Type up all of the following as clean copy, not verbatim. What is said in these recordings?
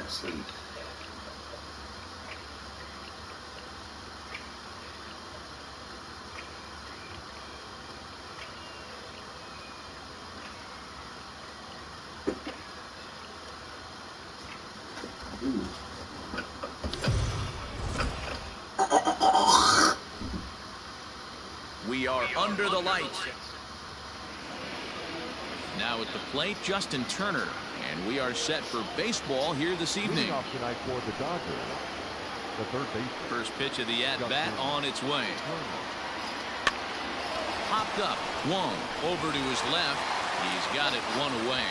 sleep. We are under the lights. Now at the plate, Justin Turner. And we are set for baseball here this evening. Off tonight for the Dodgers. The third base. First pitch of the at-bat on its way. Popped up, Wong over to his left. He's got it one away.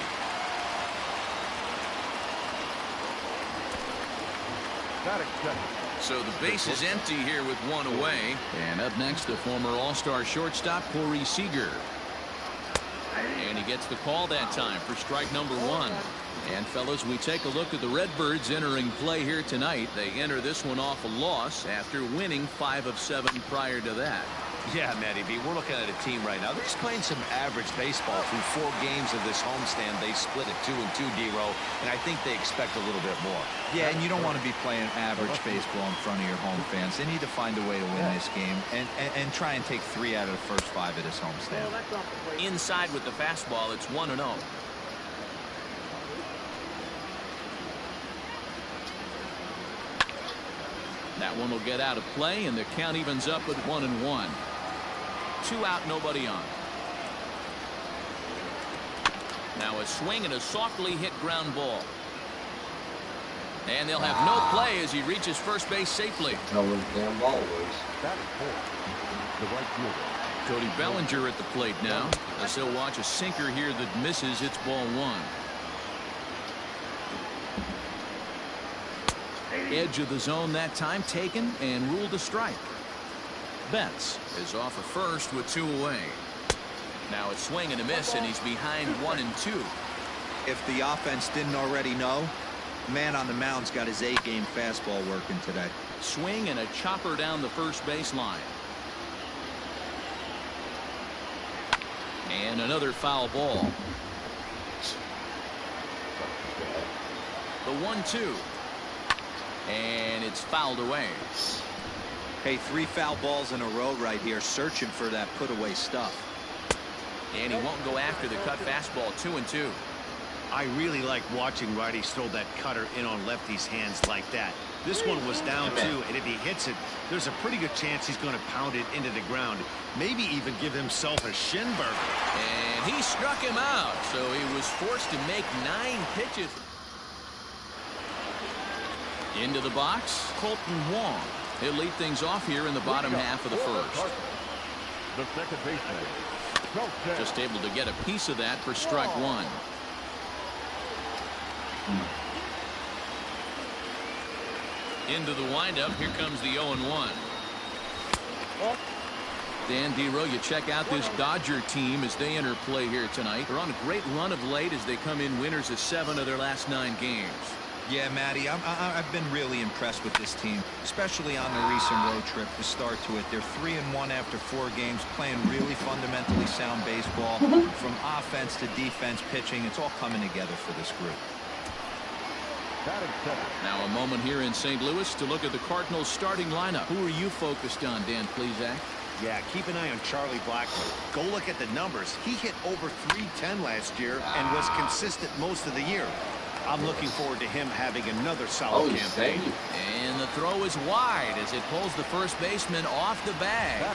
So the base is empty here with one away. And up next, the former All-Star shortstop, Corey Seager. And he gets the call that time for strike number one. And fellas, we take a look at the Redbirds entering play here tonight. They enter this one off a loss after winning 5 of 7 prior to that. Yeah, Matty B, we're looking at a team right now. They're just playing some average baseball through 4 games of this homestand. They split at 2-2, D-Row, and I think they expect a little bit more. Yeah, and you don't want to be playing average baseball in front of your home fans. They need to find a way to win this game and try and take 3 out of the first 5 of this homestand. Inside with the fastball, it's 1-0. That one will get out of play, and the count evens up with 1-1. 2 out, nobody on. Now a swing and a softly hit ground ball. And they'll have no play as he reaches first base safely. Tell where the damn ball was. That is the right fielder. Cody Bellinger at the plate now, as he'll watch a sinker here that misses. It's ball 1. Edge of the zone that time taken and ruled a strike. Betts is off at first with 2 away. Now a swing and a miss, and he's behind 1-2. If the offense didn't already know, the man on the mound's got his A-game fastball working today. Swing and a chopper down the first base line. And another foul ball. The 1-2. And it's fouled away. Hey, 3 foul balls in a row right here, searching for that put-away stuff. And he won't go after the cut fastball. 2-2. I really like watching righties throw that cutter in on lefties' hands like that. This one was down 2, and if he hits it, there's a pretty good chance he's going to pound it into the ground. Maybe even give himself a shin burger. And he struck him out, so he was forced to make 9 pitches. Into the box, Colton Wong. He'll lead things off here in the bottom half of the first. The second baseman. Just able to get a piece of that for strike 1. Into the windup. Here comes the 0-1. Dan D-Row, you check out this Dodger team as they enter play here tonight. They're on a great run of late as they come in winners of 7 of their last 9 games. Yeah, Matty, I've been really impressed with this team, especially on the recent road trip to start to it. They're 3-1 after 4 games, playing really fundamentally sound baseball. From offense to defense, pitching, it's all coming together for this group. Now a moment here in St. Louis to look at the Cardinals starting lineup. Who are you focused on, Dan Plesac? Yeah, keep an eye on Charlie Blackmon. Go look at the numbers. He hit over .310 last year and was consistent most of the year. I'm looking forward to him having another solid campaign. And the throw is wide as it pulls the first baseman off the bag.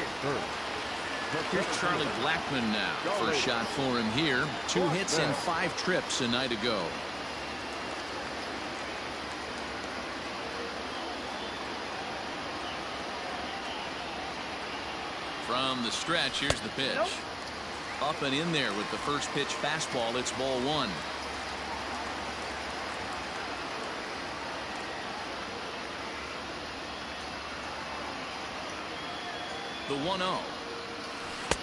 Here's Charlie Blackmon now. First shot for him here. 2 hits and 5 trips a night ago. From the stretch, here's the pitch. Up and in there with the first pitch fastball. It's ball 1. The 1-0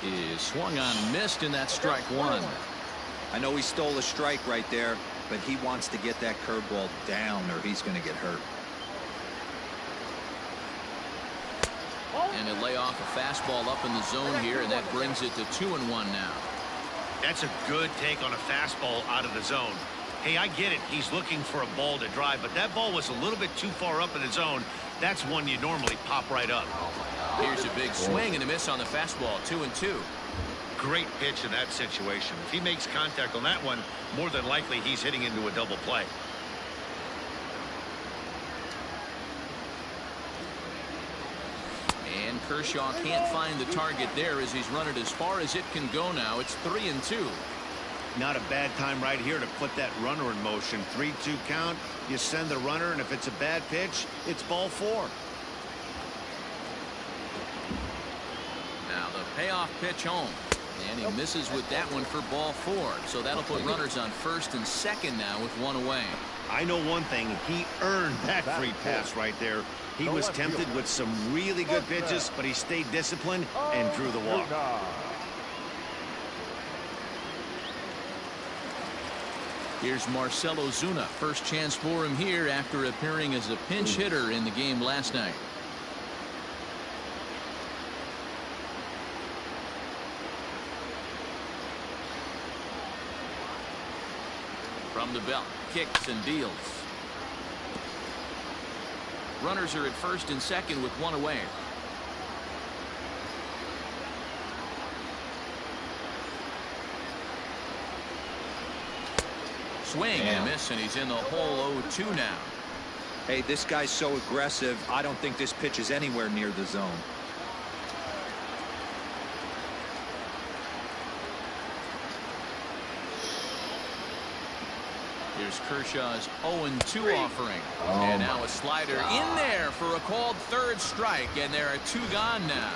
is swung on and missed, and that's strike 1. I know he stole a strike right there, but he wants to get that curveball down or he's going to get hurt. And he'll lay off a fastball up in the zone here, and that brings it to 2-1 now. That's a good take on a fastball out of the zone. Hey, I get it. He's looking for a ball to drive, but that ball was a little bit too far up in the zone. That's one you normally pop right up. Here's a big swing and a miss on the fastball. 2-2. Great pitch in that situation. If he makes contact on that one, more than likely he's hitting into a double play. And Kershaw can't find the target there as he's run it as far as it can go now. It's 3-2. Not a bad time right here to put that runner in motion. 3-2 count. You send the runner, and if it's a bad pitch, it's ball 4. Now the payoff pitch home. And he misses with that one for ball 4. So that'll put runners on first and second now with one away. I know one thing. He earned that free pass right there. He was tempted with some really good pitches, but he stayed disciplined and drew the walk. Here's Marcell Ozuna. First chance for him here after appearing as a pinch hitter in the game last night. From the belt, kicks and deals. Runners are at first and second with one away. Swing and a miss, and he's in the hole. 0-2 now. Hey, this guy's so aggressive. I don't think this pitch is anywhere near the zone. Here's Kershaw's 0-2 offering. And now a slider in there for a called third strike, and there are 2 gone now.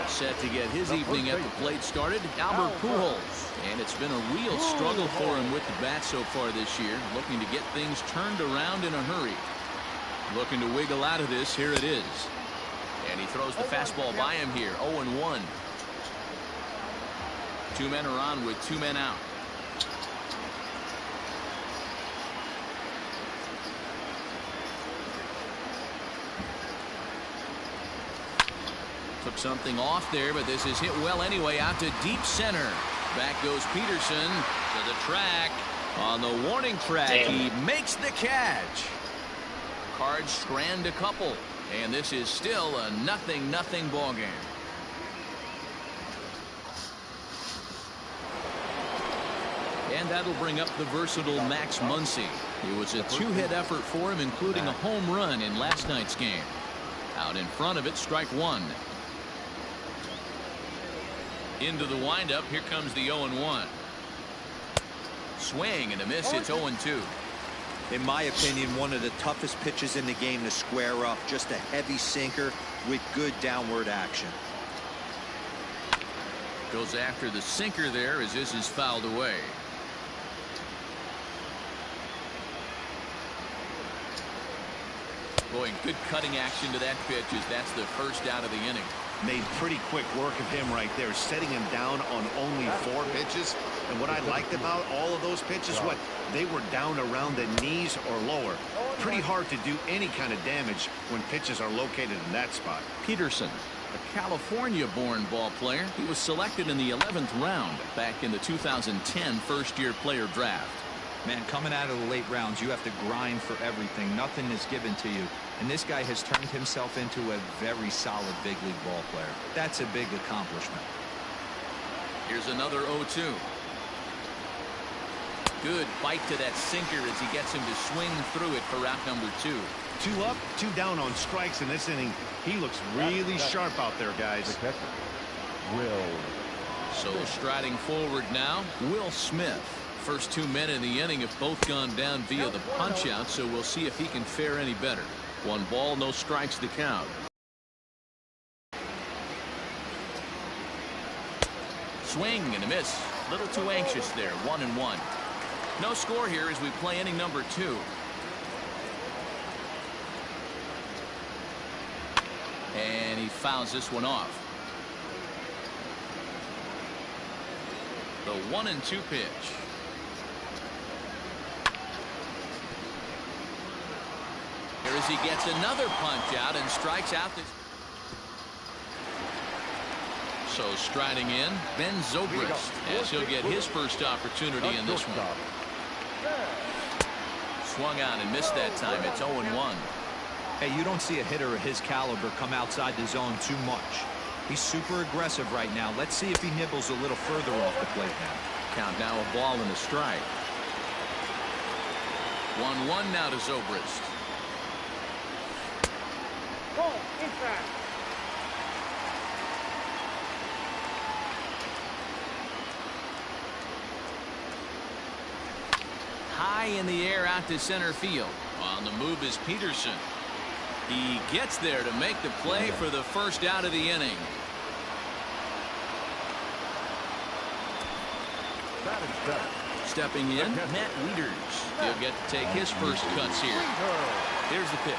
Set to get his evening at the plate started, Albert Pujols. And it's been a real struggle for him with the bat so far this year, looking to get things turned around in a hurry. Looking to wiggle out of this. Here it is. And he throws the fastball by him here. 0-1. 2 men are on with 2 men out. Took something off there, but this is hit well anyway, out to deep center. Back goes Peterson to the track. On the warning track, he makes the catch. Cards strand a couple, and this is still a 0-0 ball game. And that'll bring up the versatile Max Muncy. It was a 2-hit effort for him, including a home run in last night's game. Out in front of it, strike 1. Into the windup, here comes the 0-1. Swing and a miss, it's 0-2. In my opinion, one of the toughest pitches in the game to square up. Just a heavy sinker with good downward action. Goes after the sinker there as this is fouled away. Boy, good cutting action to that pitch as that's the first out of the inning. Made pretty quick work of him right there, setting him down on only 4 pitches. And what I liked about all of those pitches, they were down around the knees or lower. Pretty hard to do any kind of damage when pitches are located in that spot. Peterson, a California-born ball player. He was selected in the 11th round back in the 2010 first-year player draft. Man, coming out of the late rounds, you have to grind for everything. Nothing is given to you. And this guy has turned himself into a very solid big league ball player. That's a big accomplishment. Here's another 0-2. Good bite to that sinker as he gets him to swing through it for out number 2. 2 up, 2 down on strikes in this inning. He looks really sharp out there, guys. So striding forward now, Will Smith. First 2 men in the inning have both gone down via the punch out, so we'll see if he can fare any better. 1 ball, no strikes to count. Swing and a miss. Little too anxious there. 1-1. No score here as we play inning number 2. And he fouls this one off. The 1-2 pitch. Here as he gets another punch out and strikes out this. So striding in, Ben Zobrist, as he'll get his first opportunity in this one. Swung on and missed that time. It's 0-1. Hey, you don't see a hitter of his caliber come outside the zone too much. He's super aggressive right now. Let's see if he nibbles a little further off the plate now. Count now, a ball and a strike. 1-1 now to Zobrist. High in the air out to center field. On the move is Peterson. He gets there to make the play for the first out of the inning. Stepping in, Matt Wieters. He'll get to take his first cuts here. Here's the pitch.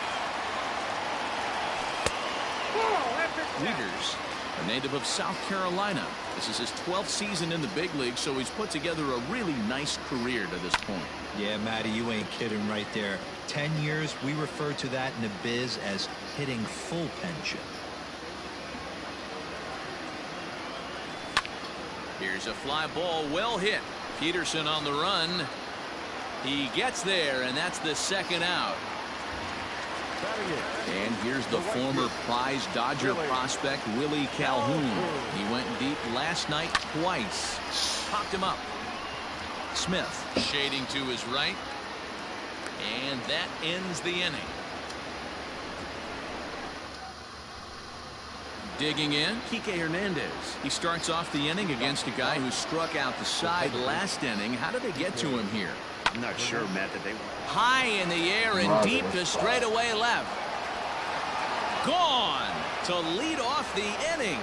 Wieters, a native of South Carolina. This is his 12th season in the big league, so he's put together a really nice career to this point. Yeah, Matty, you ain't kidding right there. 10 years, we refer to that in the biz as hitting full pension. Here's a fly ball, well hit. Peterson on the run. He gets there, and that's the second out. And here's the former prize Dodger prospect, Willie Calhoun. He went deep last night twice. Popped him up. Smith shading to his right. And that ends the inning. Digging in, Kike Hernandez. He starts off the inning against a guy who struck out the side last inning. How did they get to him here? I'm not sure, Matt, that they... High in the air and deep to straightaway left. Gone to lead off the inning.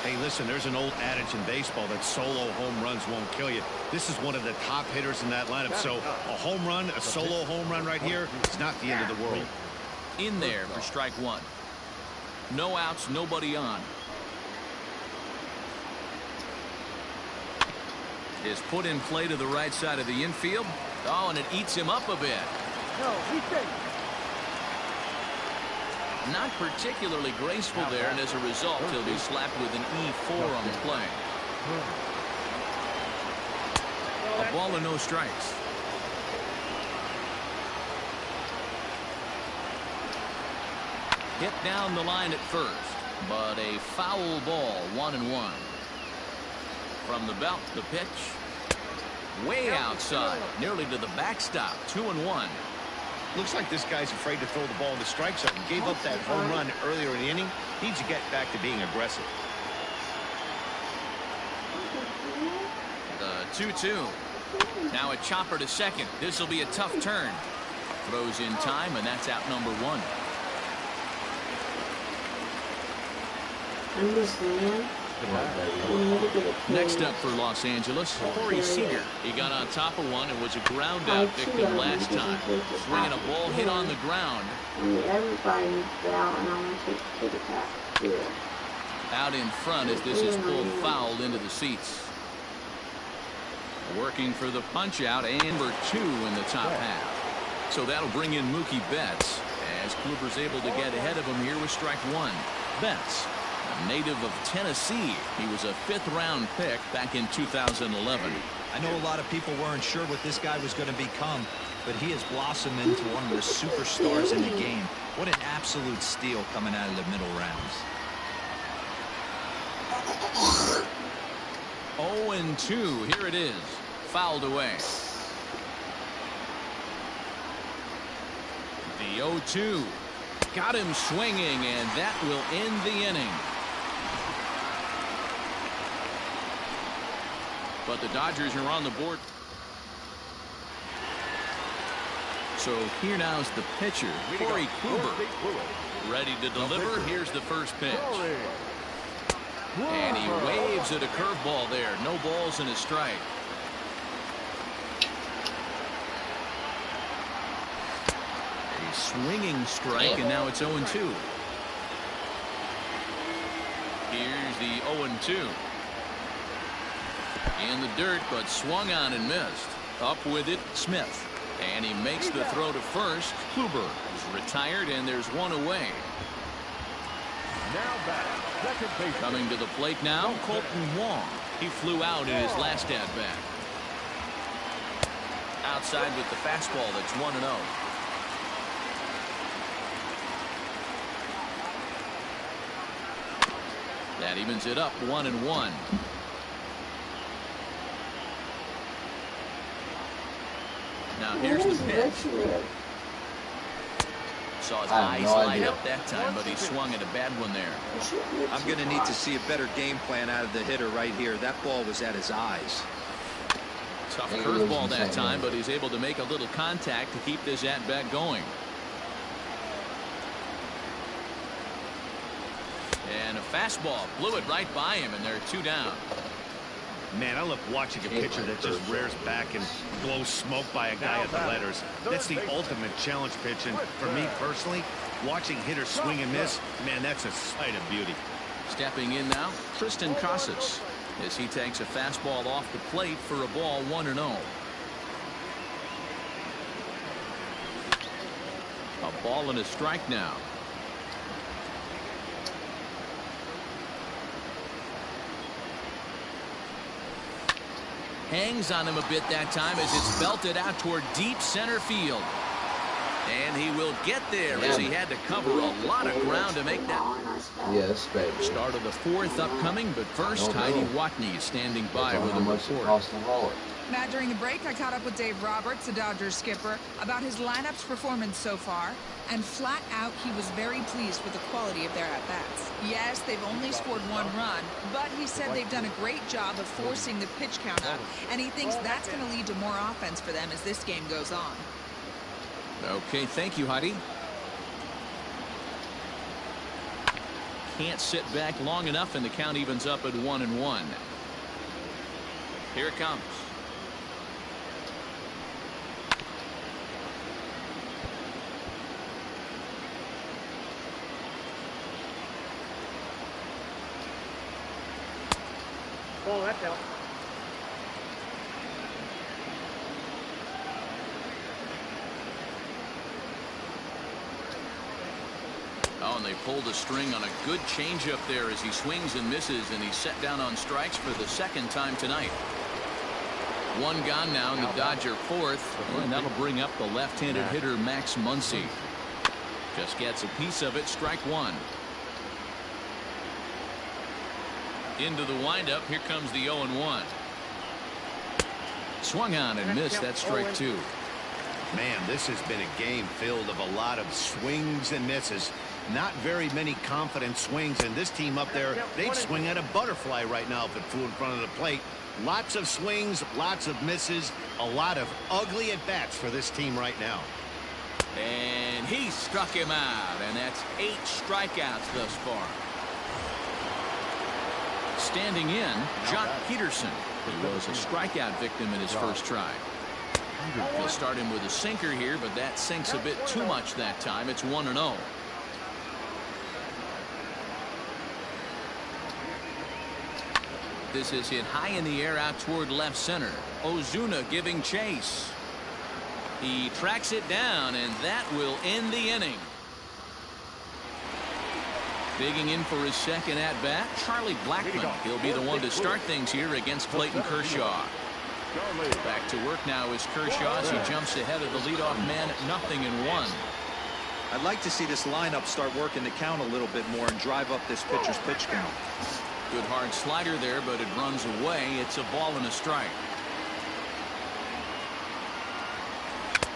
Hey, listen, there's an old adage in baseball that solo home runs won't kill you. This is one of the top hitters in that lineup. So a home run, a solo home run right here is not the end of the world. In there for strike one. No outs, nobody on. Is put in play to the right side of the infield. Oh, and it eats him up a bit. Not particularly graceful there, and as a result, he'll be slapped with an E4 on the play. A ball and no strikes. Hit down the line at first, but a foul ball, 1-1. From the belt, the pitch. Way outside, nearly to the backstop, 2-1. Looks like this guy's afraid to throw the ball in the strike zone. Gave up that home run earlier in the inning. Needs to get back to being aggressive. The 2-2. Now a chopper to second. This will be a tough turn. Throws in time, and that's out number one. Next up for Los Angeles, Corey Seager. He got on top of one and was a ground out victim last time. Swinging a ball hit on the ground. Out in front as this is pulled foul into the seats. Working for the punch out, and number 2 in the top half. So that'll bring in Mookie Betts as Kluber's able to get ahead of him here with strike one. Betts, a native of Tennessee. He was a 5th-round pick back in 2011. I know a lot of people weren't sure what this guy was going to become, but he has blossomed into one of the superstars in the game. What an absolute steal coming out of the middle rounds. 0-2. Here it is. Fouled away. The 0-2. Got him swinging, and that will end the inning. But the Dodgers are on the board. So here now is the pitcher, Corey Kluber. Ready to deliver. Here's the first pitch. And he waves at a curveball there. No balls and a strike. A swinging strike, and now it's 0-2. Here's the 0-2. In the dirt, but swung on and missed. Up with it, Smith. And he makes the throw to first. Kluber is retired, and there's one away. Now back, second base. Coming to the plate now, Colton Wong. He flew out in his last at-bat. Outside with the fastball. That's 1-0. That evens it up 1-1. Now here's the pitch. Saw his eyes light up that time, but he swung at a bad one there. I'm going to need to see a better game plan out of the hitter right here. That ball was at his eyes. Tough curveball that time, but he's able to make a little contact to keep this at-bat going. And a fastball blew it right by him, and they're 2 down. Man, I love watching a pitcher that just rears back and blows smoke by a guy at the letters. That's the ultimate challenge pitch, and for me personally, watching hitters swing and miss, man, that's a sight of beauty. Stepping in now, Tristan Casas, as he takes a fastball off the plate for a ball 1-0. A ball and a strike now. Hangs on him a bit that time as it's belted out toward deep center field. And he will get there as he had to cover a lot of ground to make that. Yes, baby. Start of the 4th upcoming, but first, Heidi Watney is standing by with a report. Matt, during the break, I caught up with Dave Roberts, the Dodgers skipper, about his lineup's performance so far, and flat out, he was very pleased with the quality of their at-bats. Yes, they've only scored 1 run, but he said they've done a great job of forcing the pitch count up, and he thinks that's going to lead to more offense for them as this game goes on. Okay, thank you, Heidi. Can't sit back long enough, and the count evens up at 1-1. Here it comes. Oh, that's out. Oh, and they pulled a string on a good changeup there as he swings and misses, and he's set down on strikes for the 2nd time tonight. 1 gone now in the Dodger 4th, and that'll bring up the left-handed hitter Max Muncy. Just gets a piece of it, strike 1. Into the windup, here comes the 0-1. Swung on and missed, that's strike 2. Man, this has been a game filled of a lot of swings and misses. Not very many confident swings, and this team up there, they'd swing at a butterfly right now if it flew in front of the plate. Lots of swings, lots of misses, a lot of ugly at-bats for this team right now. And he struck him out, and that's 8 strikeouts thus far. Standing in, Jock Peterson. He was a strikeout victim in his first try. He'll start him with a sinker here, but that sinks a bit too much that time. It's 1-0. This is hit high in the air out toward left center. Ozuna giving chase. He tracks it down, and that will end the inning. Digging in for his 2nd at-bat, Charlie Blackmon. He'll be the one to start things here against Clayton Kershaw. Back to work now is Kershaw as he jumps ahead of the leadoff man at 0-1. I'd like to see this lineup start working the count a little bit more and drive up this pitcher's pitch count. Good hard slider there, but it runs away. It's a ball and a strike.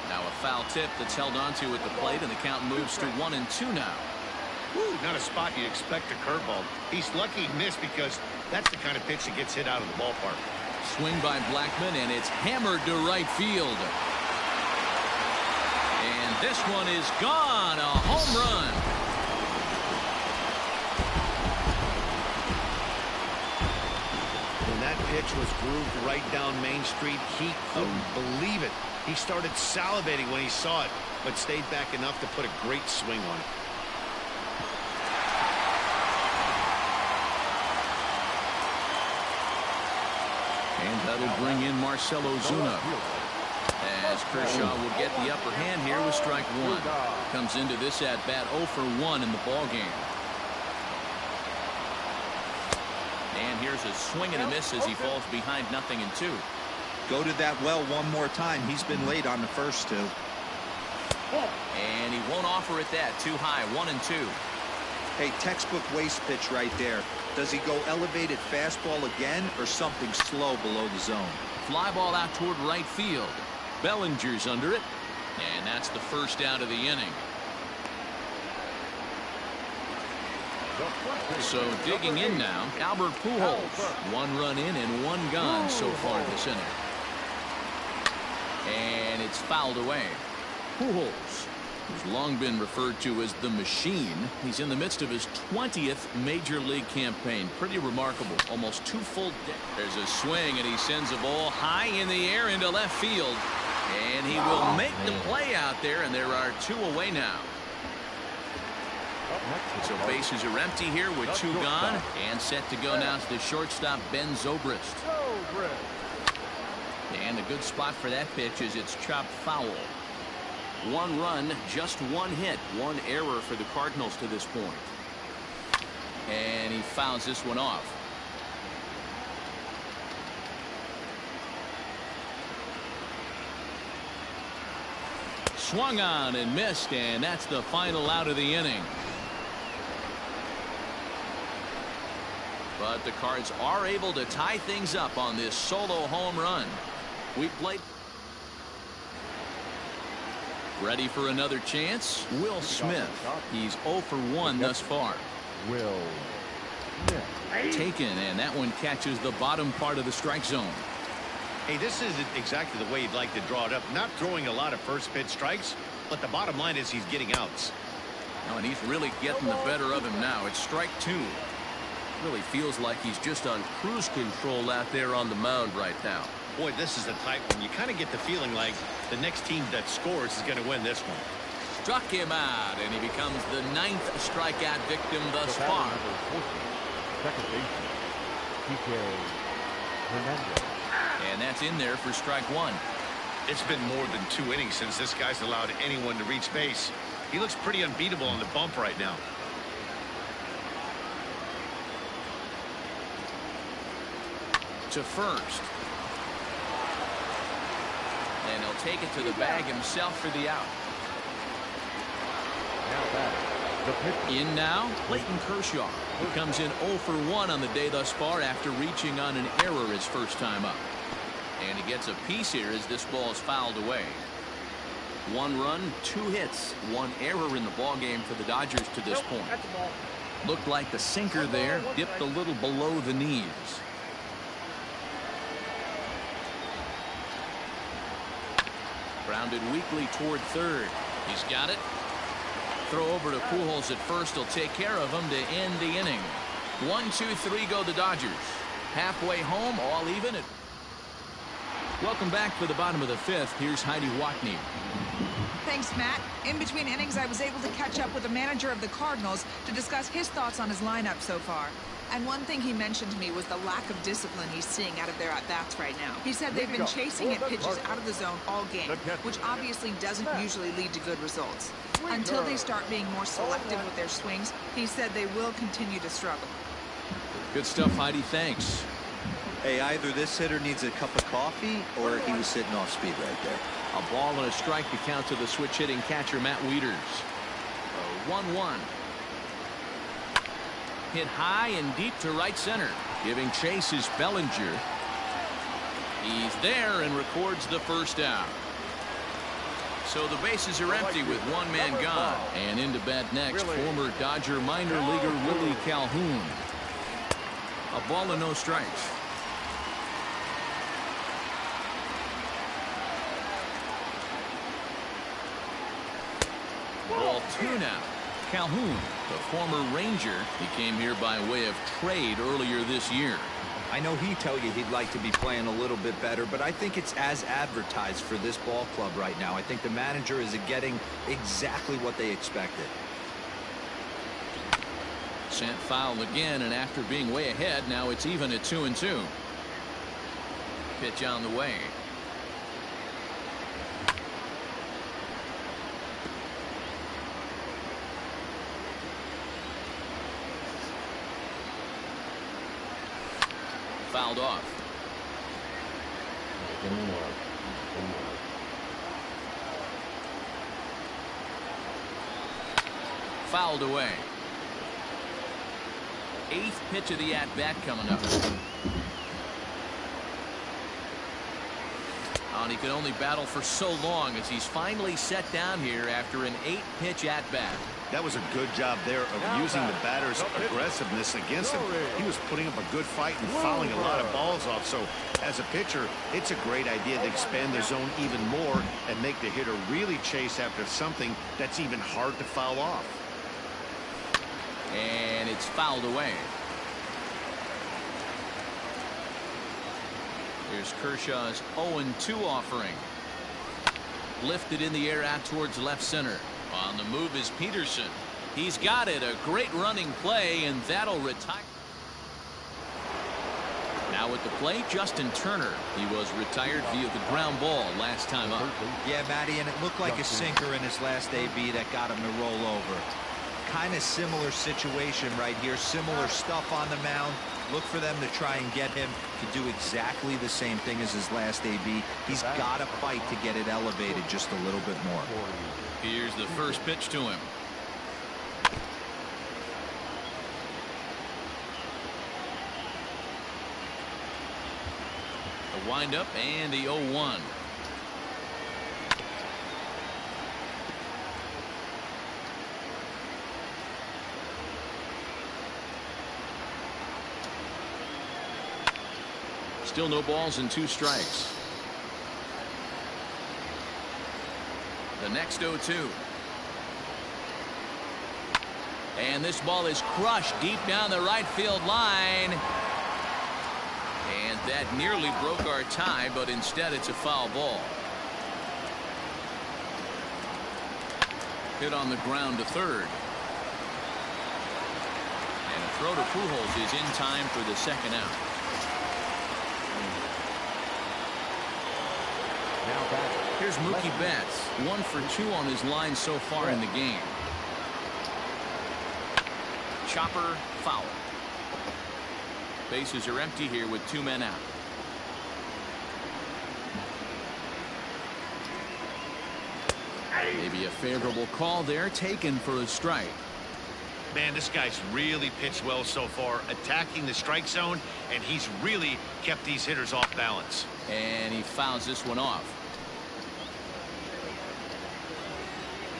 Now a foul tip that's held onto at the plate, and the count moves to 1-2 now. Woo, not a spot you'd expect a curveball. He's lucky he missed because that's the kind of pitch that gets hit out of the ballpark. Swing by Blackmon, and it's hammered to right field. And this one is gone. A home run. When that pitch was grooved right down Main Street, he couldn't believe it. He started salivating when he saw it, but stayed back enough to put a great swing on it. And that'll bring in Marcell Ozuna, as Kershaw will get the upper hand here with strike 1. Comes into this at-bat 0 for 1 in the ballgame. And here's a swing and a miss as he falls behind 0-2. Go to that well one more time. He's been late on the first two. And he won't offer it that. Too high. 1-2. Hey, textbook waste pitch right there. Does he go elevated fastball again or something slow below the zone? Fly ball out toward right field. Bellinger's under it. And that's the first out of the inning. So digging in now, Albert Pujols. 1 run in and 1 gone so far this inning. And it's fouled away. Pujols, who's long been referred to as the machine. He's in the midst of his 20th major league campaign. Pretty remarkable. Almost 2 full days. There's a swing, and he sends a ball high in the air into left field. And he will make the play out there, and there are 2 away now. So bases are empty here with 2 gone. And set to go now is the shortstop, Ben Zobrist. And a good spot for that pitch is it's chopped foul. 1 run, just 1 hit, 1 error for the Cardinals to this point. And he fouls this one off. Swung on and missed, and that's the final out of the inning. But the Cards are able to tie things up on this solo home run. We played. Ready for another chance? Will Smith. He's 0 for 1 thus far. Will Smith. Taken, and that one catches the bottom part of the strike zone. Hey, this isn't exactly the way you'd like to draw it up. Not throwing a lot of first pitch strikes, but the bottom line is he's getting outs. Oh, and he's really getting the better of him now. It's strike 2. Really feels like he's just on cruise control out there on the mound right now. Boy, this is the type when you kind of get the feeling like the next team that scores is going to win this one. Struck him out, and he becomes the 9th strikeout victim thus far. Second baseman, P.K. Hernandez. And that's in there for strike 1. It's been more than 2 innings since this guy's allowed anyone to reach base. He looks pretty unbeatable on the bump right now. To first. And he'll take it to the bag himself for the out. In now, Clayton Kershaw, who comes in 0 for 1 on the day thus far after reaching on an error his first time up. And he gets a piece here as this ball is fouled away. 1 run, 2 hits, 1 error in the ball game for the Dodgers to this point. Looked like the sinker there dipped a little below the knees. Grounded weakly toward third. He's got it. Throw over to Pujols at first. He'll take care of him to end the inning. 1, 2, 3 go the Dodgers. Halfway home, all even. Welcome back for the bottom of the 5th. Here's Heidi Watney. Thanks, Matt. In between innings, I was able to catch up with the manager of the Cardinals to discuss his thoughts on his lineup so far. And one thing he mentioned to me was the lack of discipline he's seeing out of their at-bats right now. He said they've been chasing at pitches out of the zone all game, which obviously doesn't usually lead to good results. Until they start being more selective with their swings, he said they will continue to struggle. Good stuff, Heidi. Thanks. Hey, either this hitter needs a cup of coffee or he was sitting off speed right there. A ball and a strike to count to the switch-hitting catcher, Matt Wieters. 1-1. Hit high and deep to right center. Giving chase is Bellinger. He's there and records the first out. So the bases are empty with 1 man gone. And into bat next, former Dodger minor leaguer Willie Calhoun. A ball and no strikes. Ball 2 now. Calhoun, the former Ranger, he came here by way of trade earlier this year. I know he'd tell you he'd like to be playing a little bit better, but I think it's as advertised for this ball club right now. I think the manager is getting exactly what they expected. Sent foul again, and after being way ahead, now it's even at 2-2. Pitch on the way. fouled off. Fouled away. 8th pitch of the at-bat coming up. And he could only battle for so long as he's finally set down here after an 8-pitch at-bat. That was a good job there of using the batter's aggressiveness against him. He was putting up a good fight and fouling a lot of balls off. So as a pitcher, it's a great idea to expand the zone even more and make the hitter really chase after something that's even hard to foul off. And it's fouled away. Here's Kershaw's 0-2 offering. Lifted in the air out towards left center. On the move is Peterson. He's got it. A great running play, and that'll retire. Now at the plate, Justin Turner. He was retired via the ground ball last time up. Yeah, Matty, and it looked like a sinker in his last AB that got him to roll over. Kind of similar situation right here. Similar stuff on the mound. Look for them to try and get him to do exactly the same thing as his last AB. He's got to fight to get it elevated just a little bit more. Here's the first pitch to him. The windup and the 0-1. Still no balls and 2 strikes. The next 0-2. And this ball is crushed deep down the right field line. And that nearly broke our tie, but instead it's a foul ball. Hit on the ground to third. And a throw to Pujols is in time for the second out. Here's Mookie Betts, 1 for 2 on his line so far in the game. Chopper foul. Bases are empty here with 2 men out. Maybe a favorable call there, taken for a strike. Man, this guy's really pitched well so far, attacking the strike zone, and he's really kept these hitters off balance. And he fouls this one off.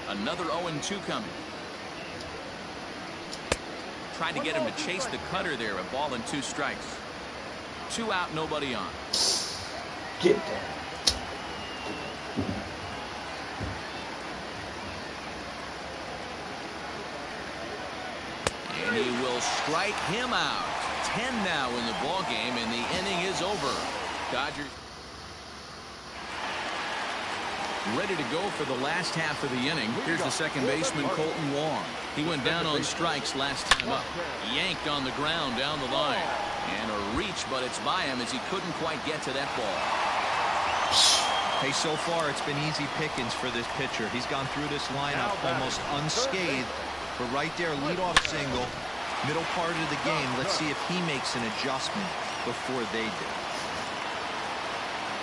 Another 0-2 coming. Trying to get him to chase the cutter there. A ball and 2 strikes. 2 out, nobody on. Get down. And he will strike him out. 10 now in the ball game, and the inning is over. Dodgers ready to go for the last half of the inning. Here's the second baseman, Colton Wong. He went down on strikes last time up. Yanked on the ground down the line. And a reach, but it's by him as he couldn't quite get to that ball. Hey, so far it's been easy pickings for this pitcher. He's gone through this lineup almost unscathed. But right there, leadoff single, middle part of the game. Let's see if he makes an adjustment before they do.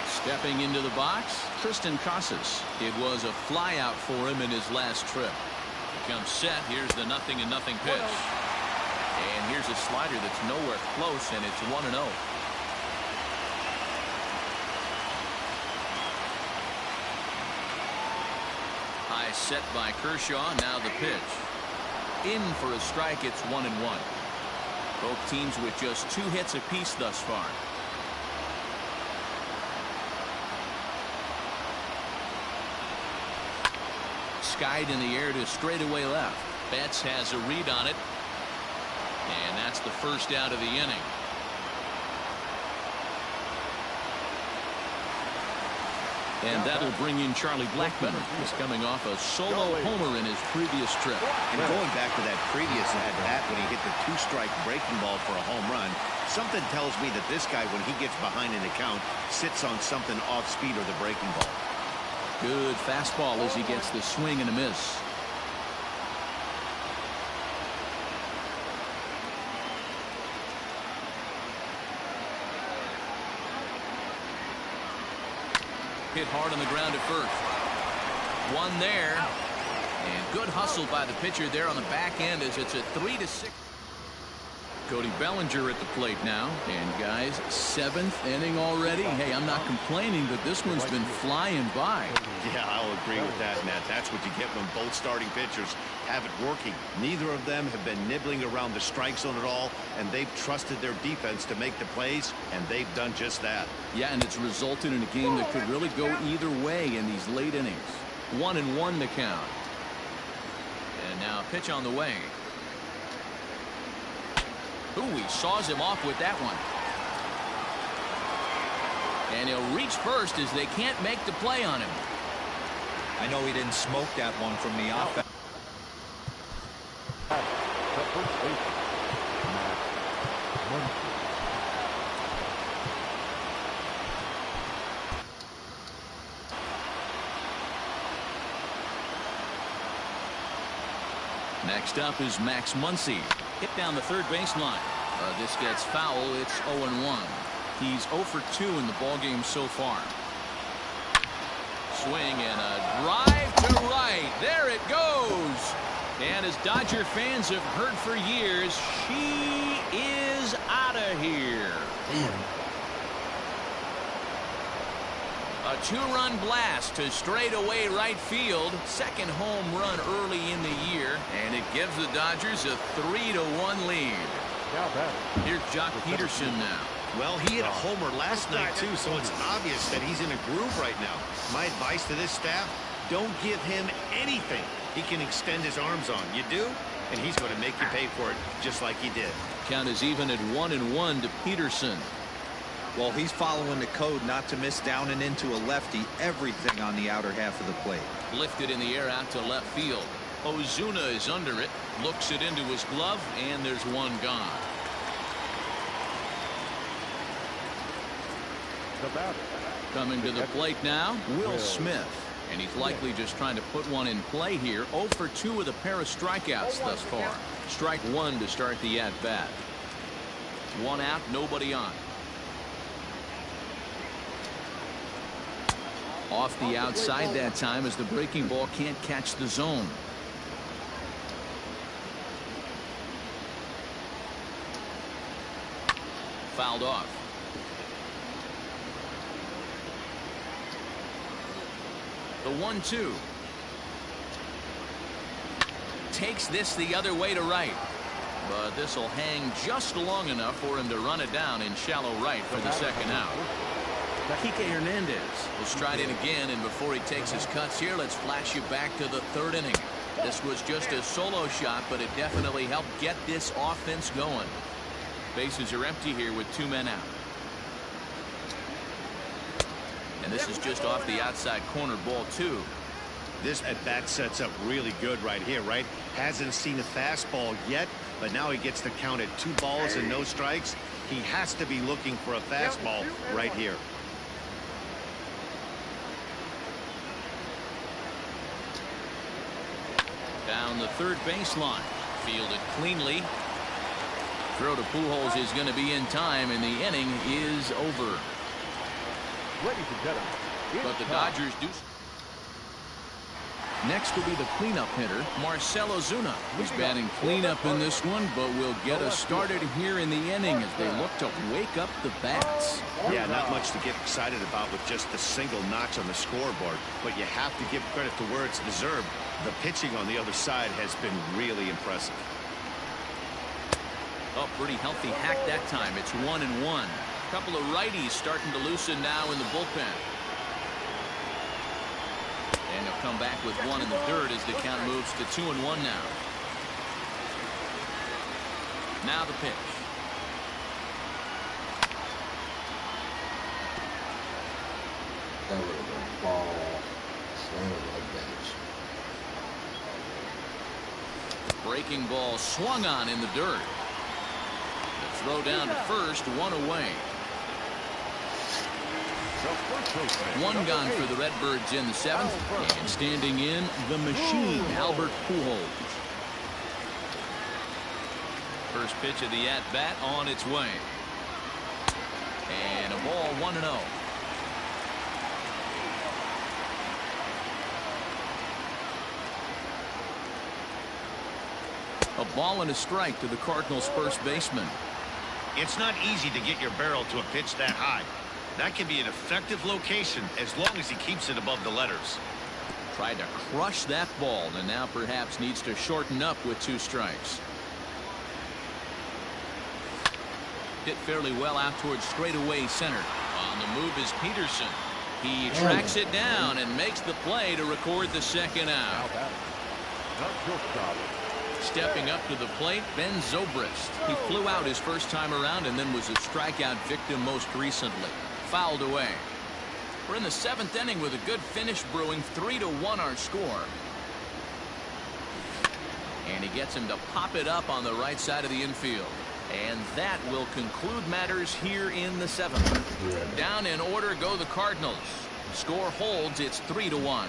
Stepping into the box, Tristan Casas. It was a fly out for him in his last trip. Comes set. Here's the 0-0 pitch. And here's a slider that's nowhere close, and it's 1-0. High set by Kershaw. Now the pitch. In for a strike. It's 1-1. Both teams with just 2 hits apiece thus far. Skied in the air to straightaway left. Betts has a read on it. And that's the first out of the inning. And that'll bring in Charlie Blackmon. He's coming off a solo homer in his previous trip. And going back to that previous at-bat when he hit the 2-strike breaking ball for a home run, something tells me that this guy, when he gets behind in the count, sits on something off speed or the breaking ball. Good fastball as he gets the swing and a miss. hit hard on the ground at first. One there. And good hustle by the pitcher there on the back end as it's a 3-6. Cody Bellinger at the plate now. And guys, 7th inning already. Hey, I'm not complaining, but this one's been flying by. Yeah, I'll agree with that, Matt. That's what you get when both starting pitchers have it working. Neither of them have been nibbling around the strike zone at all, and they've trusted their defense to make the plays, and they've done just that. Yeah, and it's resulted in a game that could really go either way in these late innings. 1-1 the count. And now pitch on the way. Ooh, he saws him off with that one. And he'll reach first as they can't make the play on him. I know he didn't smoke that one from the offense. Next up is Max Muncy. Hit down the third baseline. This gets foul. It's 0-1. He's 0 for 2 in the ballgame so far. Swing and a drive to right. There it goes. And as Dodger fans have heard for years, she is out of here. Damn. A 2-run blast to straightaway right field. Second home run early in the year. And it gives the Dodgers a 3-1 lead. Here's Jock Peterson now. Well, he hit a homer last night, too, so it's obvious that he's in a groove right now. My advice to this staff, don't give him anything he can extend his arms on. You do, and he's going to make you pay for it just like he did. Count is even at 1-1 to Peterson. Well, he's following the code not to miss down and into a lefty. Everything on the outer half of the plate. Lifted in the air out to left field. Ozuna is under it. Looks it into his glove, and there's one gone. Coming to the plate now, Will Smith. And he's likely just trying to put one in play here. 0 for 2 with a pair of strikeouts thus far. Strike one to start the at-bat. One out, nobody on. Off the outside that time as the breaking ball can't catch the zone. Fouled off. The 1-2. Takes this the other way to right. But this will hang just long enough for him to run it down in shallow right for the second out. Kike Hernandez will stride in again, and before he takes his cuts here, let's flash you back to the third inning. This was just a solo shot, but it definitely helped get this offense going. Bases are empty here with 2 men out. And this is just off the outside corner, ball 2. This at-bat sets up really good right here, right? Hasn't seen a fastball yet, but now he gets the count at 2 balls and no strikes. He has to be looking for a fastball right here. Down the third baseline. Fielded cleanly. Throw to Pujols is going to be in time, and the inning is over. Ladies and gentlemen, But the Dodgers do. Next will be the cleanup hitter, Marcell Ozuna. He's batting cleanup in this one, but will get us started here in the inning as they look to wake up the bats. Yeah, not much to get excited about with just the single notch on the scoreboard, but you have to give credit to where it's deserved. The pitching on the other side has been really impressive. Oh, pretty healthy hack that time. It's 1-1. Couple of righties starting to loosen now in the bullpen. And he'll come back with one in the third as the count moves to 2-1 now. Now the pitch. That would have been ball. Son of a bitch. Breaking ball swung on in the dirt. The throw down to first, one away. One gone for the Redbirds in the 7th, and standing in the machine, Albert Pujols. First pitch of the at-bat on its way. And a ball 1-0. A ball and a strike to the Cardinals' first baseman. It's not easy to get your barrel to a pitch that high. That can be an effective location as long as he keeps it above the letters. Tried to crush that ball and now perhaps needs to shorten up with 2 strikes. Hit fairly well out towards straightaway center. On the move is Peterson. He tracks it down and makes the play to record the second out. Stepping up to the plate, Ben Zobrist. He flew out his first time around and then was a strikeout victim most recently. Fouled away. We're in the 7th inning with a good finish brewing. 3-1 our score. And he gets him to pop it up on the right side of the infield. And that will conclude matters here in the 7th. Down in order go the Cardinals. Score holds. It's 3-1.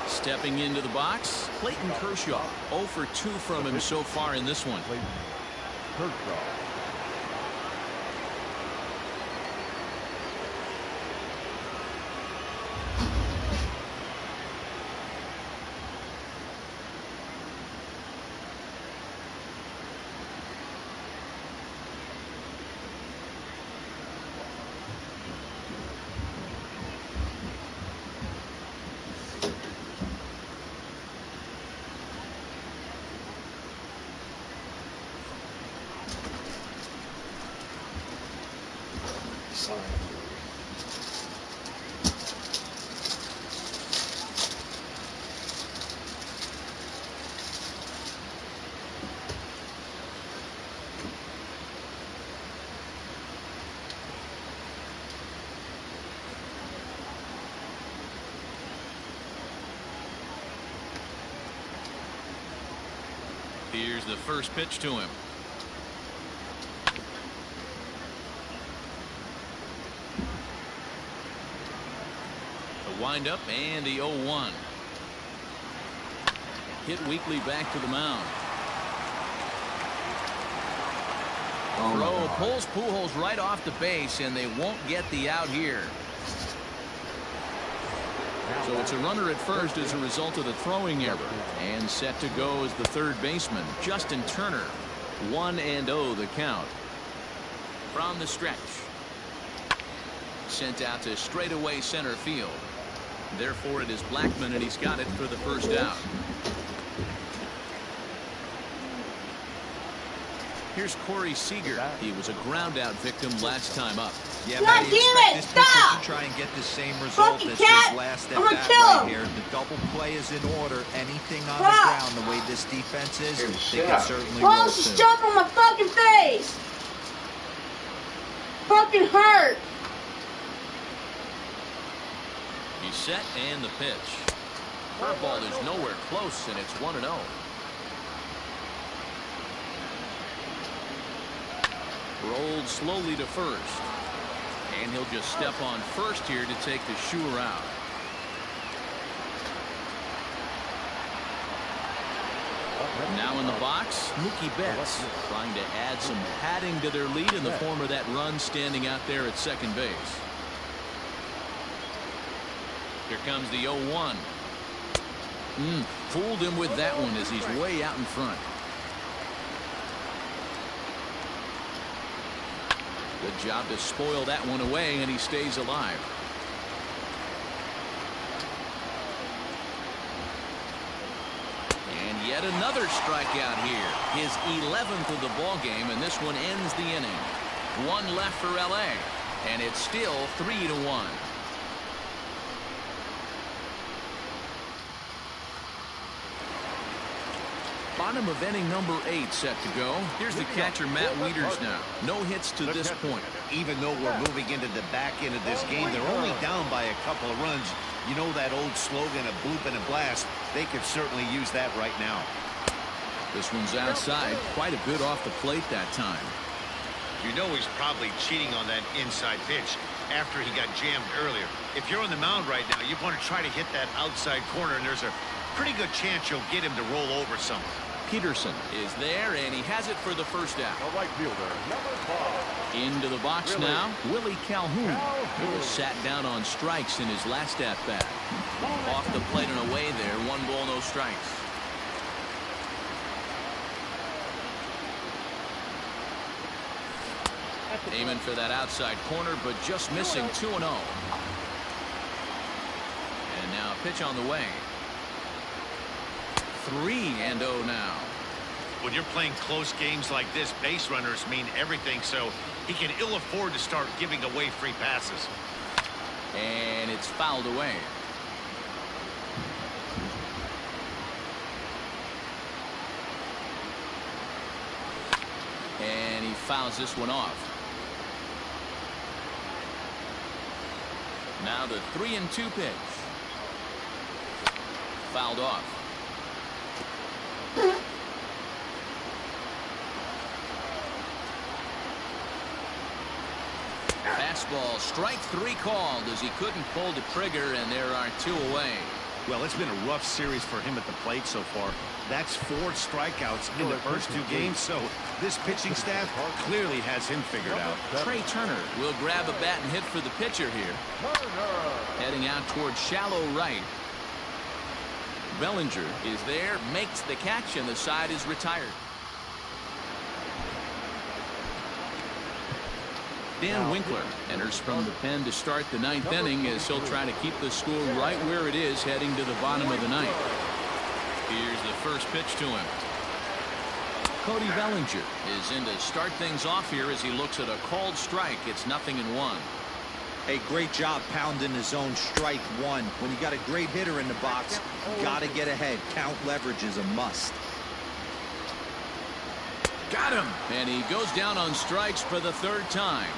Stepping into the box, Clayton Kershaw. 0 for 2 from him so far in this one. Kershaw. Here's the first pitch to him. The windup and the 0-1. Hit weakly back to the mound. Throw pulls Pujols right off the base, and they won't get the out here. So it's a runner at first as a result of the throwing error. And set to go is the third baseman, Justin Turner. 1-0 the count. From the stretch. Sent out to straightaway center field. Therefore it is Blackmon, and he's got it for the first out. Here's Corey Seager. He was a ground out victim last time up. Yeah, God damn it! Stop! To try and get the same result as his last at bat right here. The double play is in order. Anything on the ground, the way this defense is, they can certainly roll too. Just jump on my fucking face! Fucking hurt! He's set and the pitch. Curveball is nowhere close, and it's 1-0. Rolled slowly to first. And he'll just step on first here to take the sure out. Now in the box, Mookie Betts trying to add some padding to their lead in the form of that run standing out there at second base. Here comes the 0-1. Fooled him with that one as he's way out in front. Good job to spoil that one away, and he stays alive. And yet another strikeout here. His 11th of the ball game, and this one ends the inning. One left for LA, and it's still 3-1. Bottom of inning number 8 set to go. Here's the catcher, Matt Wieters now. No hits to this point. Even though we're moving into the back end of this game, they're only down by a couple of runs. You know that old slogan of bloop and a blast? They could certainly use that right now. This one's outside. Quite a bit off the plate that time. You know he's probably cheating on that inside pitch after he got jammed earlier. If you're on the mound right now, you want to try to hit that outside corner, and there's a pretty good chance you'll get him to roll over some. Peterson is there, and he has it for the first out. The right fielder, number 5. Into the box now, Willie Calhoun. He was sat down on strikes in his last at-bat. Off the plate and away there, 1 ball, no strikes. Aiming for that outside corner, but just missing 2-0. And now a pitch on the way. 3-0 now. When you're playing close games like this, base runners mean everything, so he can ill afford to start giving away free passes. And it's fouled away. And he fouls this one off. Now the 3-2 pitch. Fouled off. Fastball, strike 3 called as he couldn't pull the trigger, and there are 2 away. Well, it's been a rough series for him at the plate so far. That's 4 strikeouts in the first 2 games, so this pitching staff clearly has him figured out. Trey Turner will grab a bat and hit for the pitcher here. Heading out towards shallow right. Bellinger is there, makes the catch, and the side is retired. Dan Winkler enters from the pen to start the 9th inning as he'll try to keep the score right where it is heading to the bottom of the 9th. Here's the first pitch to him. Cody Bellinger is in to start things off here as he looks at a called strike. It's 0-1. A great job pounding his own strike 1. When you got a great hitter in the box, you got to get ahead. Count leverage is a must. Got him. And he goes down on strikes for the 3rd time.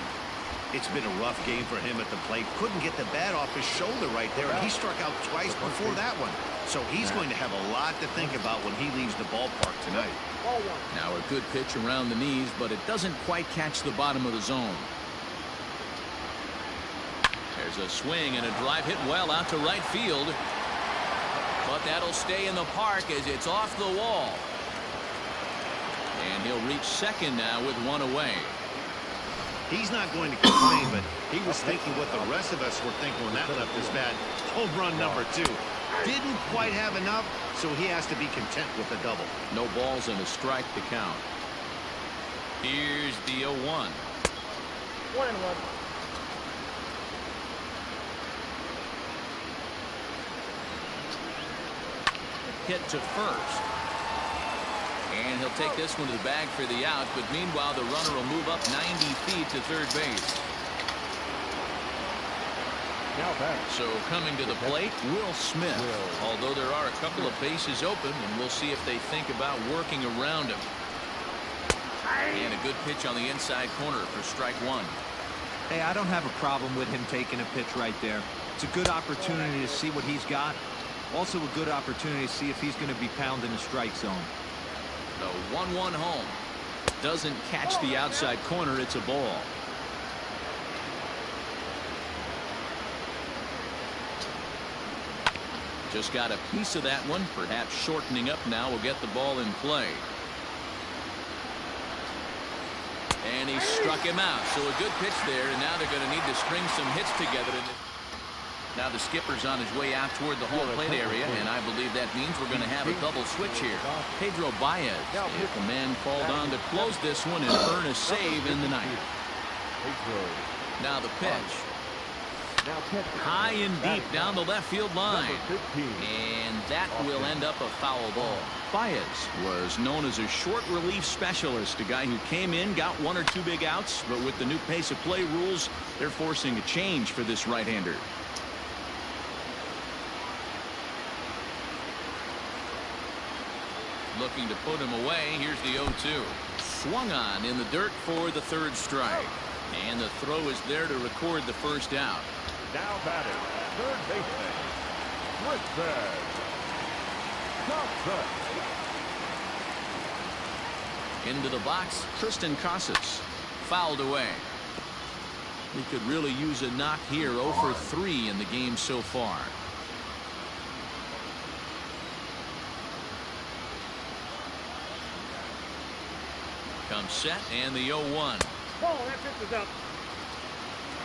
It's been a rough game for him at the plate. Couldn't get the bat off his shoulder right there, and he struck out twice before that one. So he's going to have a lot to think about when he leaves the ballpark tonight. Now a good pitch around the knees, but it doesn't quite catch the bottom of the zone. There's a swing and a drive hit well out to right field. But that'll stay in the park as it's off the wall. And he'll reach second now with 1 away. He's not going to complain, but he was thinking what the rest of us were thinking when that left his bat. Home run number 2. Didn't quite have enough, so he has to be content with the double. No balls and a strike to count. Here's the 0-1. 1-1. Hit to first. And he'll take this one to the bag for the out, but meanwhile the runner will move up 90 feet to third base. So coming to the plate, Will Smith. Although there are a couple of bases open, and we'll see if they think about working around him. And a good pitch on the inside corner for strike 1. Hey, I don't have a problem with him taking a pitch right there. It's a good opportunity to see what he's got. Also a good opportunity to see if he's going to be pounding the strike zone. The 1-1 home. Doesn't catch the outside corner. It's a ball. Just got a piece of that one. Perhaps shortening up now will get the ball in play. And he struck him out. So a good pitch there. And now they're going to need to string some hits together. Now the skipper's on his way out toward the home plate area, and I believe that means we're going to have a double switch here. Pedro Baez, if the man called on to close this one and earn a save in the 9th. Now the pitch. High and deep down the left field line. And that will end up a foul ball. Baez was known as a short relief specialist, a guy who came in, got 1 or 2 big outs, but with the new pace of play rules, they're forcing a change for this right-hander. Looking to put him away. Here's the 0-2. Swung on in the dirt for the 3rd strike. And the throw is there to record the first out. Now batting, third baseman, Richard Johnson. Into the box, Tristan Casas. Fouled away. He could really use a knock here. 0 for 3 in the game so far. Comes set and the 0-1. Ball, that pitch is up.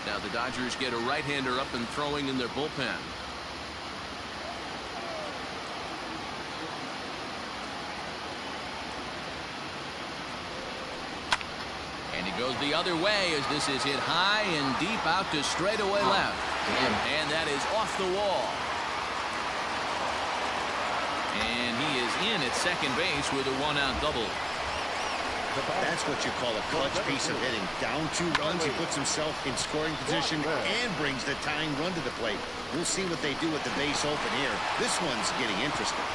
Now the Dodgers get a right-hander up and throwing in their bullpen. And he goes the other way as this is hit high and deep out to straightaway left. And that is off the wall. And he is in at second base with a one-out double. That's what you call a clutch piece of hitting. Down 2 runs, he puts himself in scoring position and brings the tying run to the plate. We'll see what they do with the base open here. This one's getting interesting.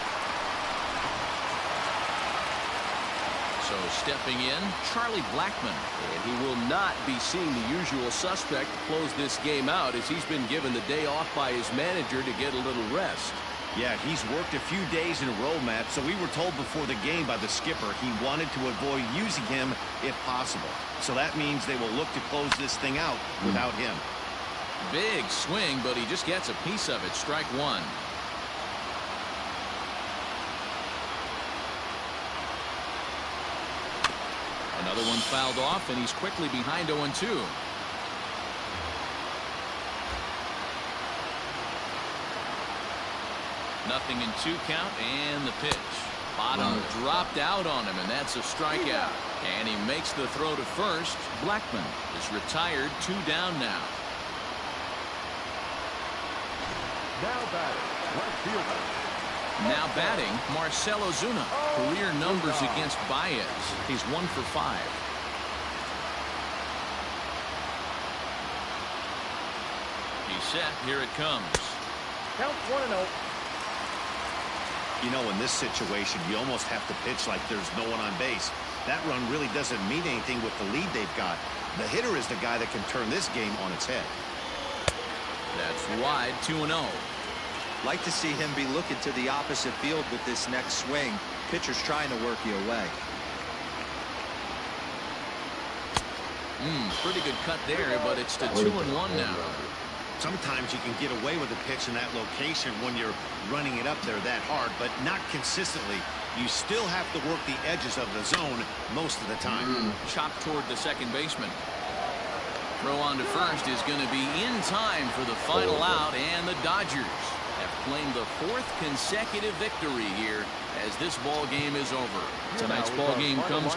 So stepping in, Charlie Blackmon. And he will not be seeing the usual suspect close this game out as he's been given the day off by his manager to get a little rest. Yeah, he's worked a few days in a row, Matt, so we were told before the game by the skipper he wanted to avoid using him if possible. So that means they will look to close this thing out without him. Big swing, but he just gets a piece of it. Strike one. Another one fouled off, and he's quickly behind 0-2. Nothing in 2 count, and the pitch. Bottom dropped out on him, and that's a strikeout. And he makes the throw to first. Blackmon is retired, 2 down now. Now batting, right fielder. Now batting, Marcell Ozuna. Career numbers against Baez. He's 1 for 5. He's set. Here it comes. Count 1-0. You know, in this situation, you almost have to pitch like there's no one on base. That run really doesn't mean anything with the lead they've got. The hitter is the guy that can turn this game on its head. That's wide, 2-0. Like to see him be looking to the opposite field with this next swing. Pitcher's trying to work you away. Pretty good cut there, but it's to 2-1 now. Sometimes you can get away with a pitch in that location when you're running it up there that hard, but not consistently. You still have to work the edges of the zone most of the time. Chopped toward the second baseman. Throw on to first is going to be in time for the final out, and the Dodgers have claimed the 4th consecutive victory here as this ball game is over. Tonight's ball game comes